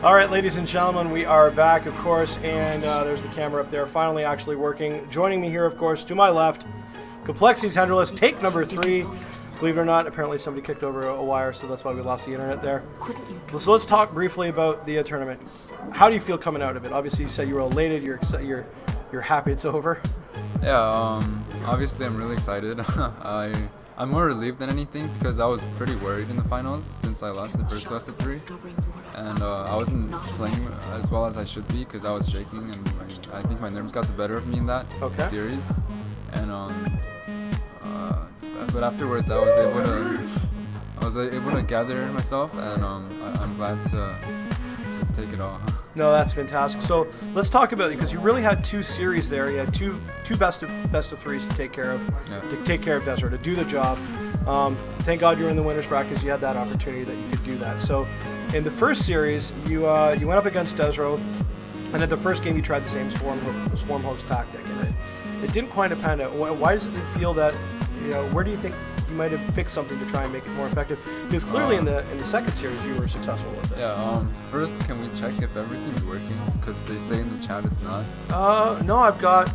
All right, ladies and gentlemen, we are back, of course, and there's the camera up there, finally actually working. Joining me here, of course, to my left, Complexity's hendralisk, take number 3. Believe it or not, apparently somebody kicked over a wire, so that's why we lost the internet there. So let's talk briefly about the tournament. How do you feel coming out of it? Obviously, you said you were elated. You're happy it's over. Yeah, obviously I'm really excited. I'm more relieved than anything because I was pretty worried in the finals since I lost the first best of 3. And I wasn't playing as well as I should be because I was shaking, and I think my nerves got the better of me in that series. And but afterwards I was able to gather myself, and I'm glad to take it all. No, that's fantastic. So let's talk about it, because you really had 2 series there. You had two best of 3s to take care of, Desert, to do the job. Thank God you're in the winners bracket because you had that opportunity that you could do that. So in the first series, you went up against Desro, and at the first game you tried the same swarm host tactic, and it didn't quite pan out. Why does it feel that, where do you think you might have fixed something to try and make it more effective? Because clearly in the second series you were successful with it. Yeah. First, can we check if everything's working? Because they say in the chat it's not. No, I've got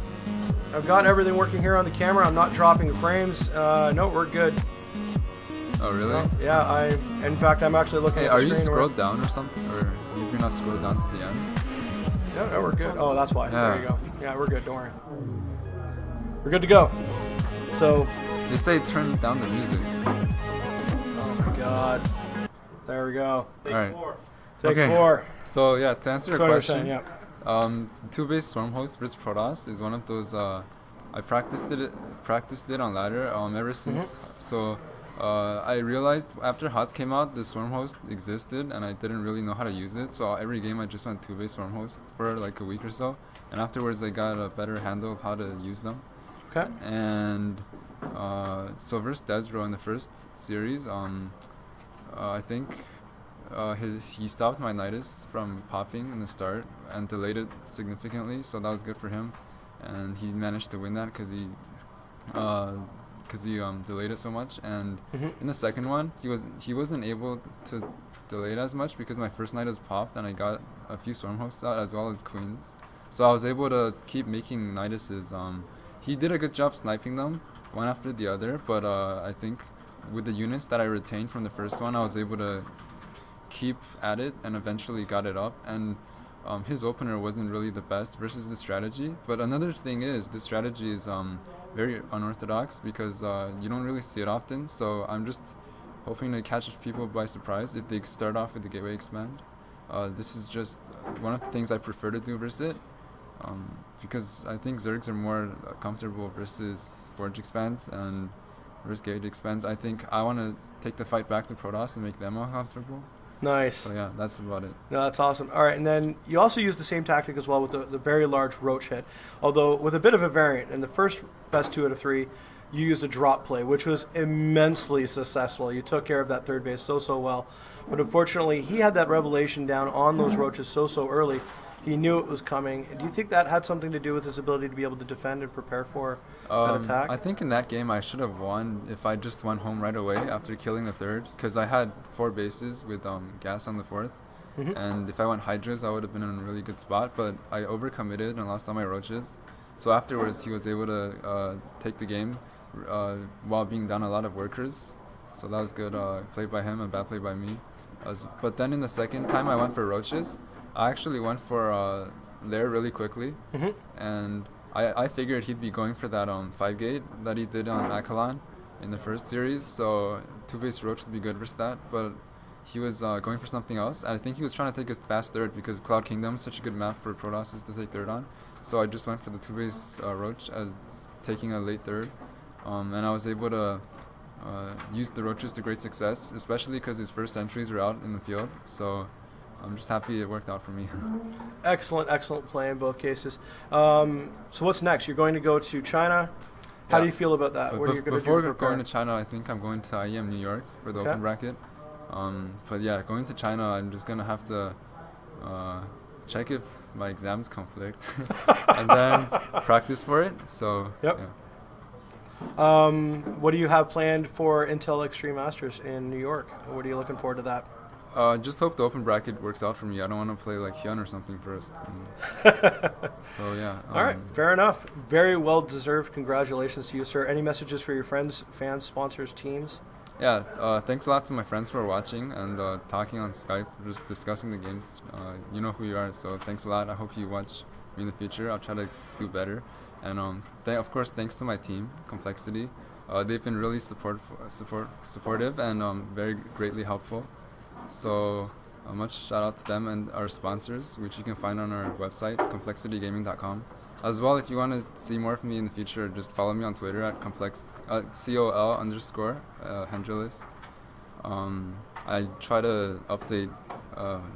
everything working here on the camera. I'm not dropping frames. No, we're good. Oh, really? Yeah, in fact, I'm actually looking at the screen. Are you scrolled down or something? Or you're not scrolled down to the end? No, we're good. Oh, that's why. Yeah. There you go. Yeah, we're good. Don't worry. We're good to go. So... They say turn down the music. Oh my God. There we go. Alright. Take 4. So yeah, to answer your question, saying, 2-base Stormhost versus Protoss is one of those. I practiced it on ladder ever since. So I realized after HOTS came out, the Stormhost existed, and I didn't really know how to use it. So every game I just went 2-base Stormhost for like a week or so, and afterwards I got a better handle of how to use them. Okay. And so versus Desro in the first series, I think he stopped my Nidus from popping in the start and delayed it significantly, so that was good for him, and he managed to win that because he delayed it so much. And in the second one, he wasn't able to delay it as much because my first Nidus popped and I got a few Stormhosts out as well as Queens, so I was able to keep making Niduses. He did a good job sniping them one after the other, but I think with the units that I retained from the first one, I was able to keep at it and eventually got it up. And his opener wasn't really the best versus the strategy, but another thing is this strategy is very unorthodox because you don't really see it often, so I'm just hoping to catch people by surprise if they start off with the gateway expand. This is just one of the things I prefer to do versus it, because I think Zergs are more comfortable versus Forge expands and versus Gate expands. I think I want to take the fight back to Protoss and make them uncomfortable. Nice. So yeah, that's about it. No, that's awesome. All right, and then you also used the same tactic as well with the very large roach hit, although with a bit of a variant. In the first best 2 out of 3, you used a drop play, which was immensely successful. You took care of that third base so well, but unfortunately he had that revelation down on those roaches so early. He knew it was coming. Do you think that had something to do with his ability to be able to defend and prepare for that attack? I think in that game I should have won if I just went home right away after killing the third, because I had 4 bases with gas on the 4th. And if I went Hydras, I would have been in a really good spot, but I overcommitted and lost all my roaches. So afterwards he was able to take the game while being down a lot of workers. So that was good play by him and bad play by me. But then in the second time I went for roaches. I actually went for Lair really quickly, and I figured he'd be going for that 5-gate that he did on Akalon in the first series, so 2-base Roach would be good versus that, but he was going for something else. I think he was trying to take a fast third because Cloud Kingdom is such a good map for Protosses to take third on, so I just went for the 2-base Roach as taking a late third, and I was able to use the Roaches to great success, especially because his first sentries were out in the field, so I'm just happy it worked out for me. Excellent play in both cases. So what's next? You're going to go to China. How do you feel about that? What are you going to do? Before going to China, I think I'm going to IEM New York for the open bracket. But yeah, going to China, I'm just going to have to check if my exams conflict and then practice for it. So yeah. What do you have planned for Intel Extreme Masters in New York? What are you looking forward to that? Just hope the open bracket works out for me. I don't want to play like Hyun or something first. So yeah. All right, fair enough. Very well deserved. Congratulations to you, sir. Any messages for your friends, fans, sponsors, teams? Yeah, thanks a lot to my friends for watching and talking on Skype, just discussing the games. You know who you are, so thanks a lot. I hope you watch me in the future. I'll try to do better. And of course, thanks to my team, Complexity. They've been really supportive and very greatly helpful. So much shout out to them and our sponsors, which you can find on our website, complexitygaming.com. As well, if you want to see more from me in the future, just follow me on Twitter at COL_hendralisk. I try to update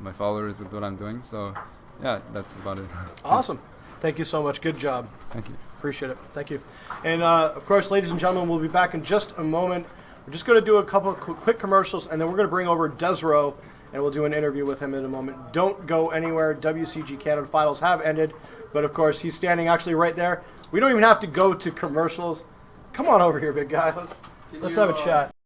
my followers with what I'm doing. So yeah, that's about it. Awesome. Thank you so much. Good job. Thank you. Appreciate it. Thank you. And of course, ladies and gentlemen, we'll be back in just a moment. We're just going to do a couple of quick commercials, and then we're going to bring over Desro, and we'll do an interview with him in a moment. Don't go anywhere. WCG Canada finals have ended, but of course, he's standing actually right there. We don't even have to go to commercials. Come on over here, big guy. Let's have a chat.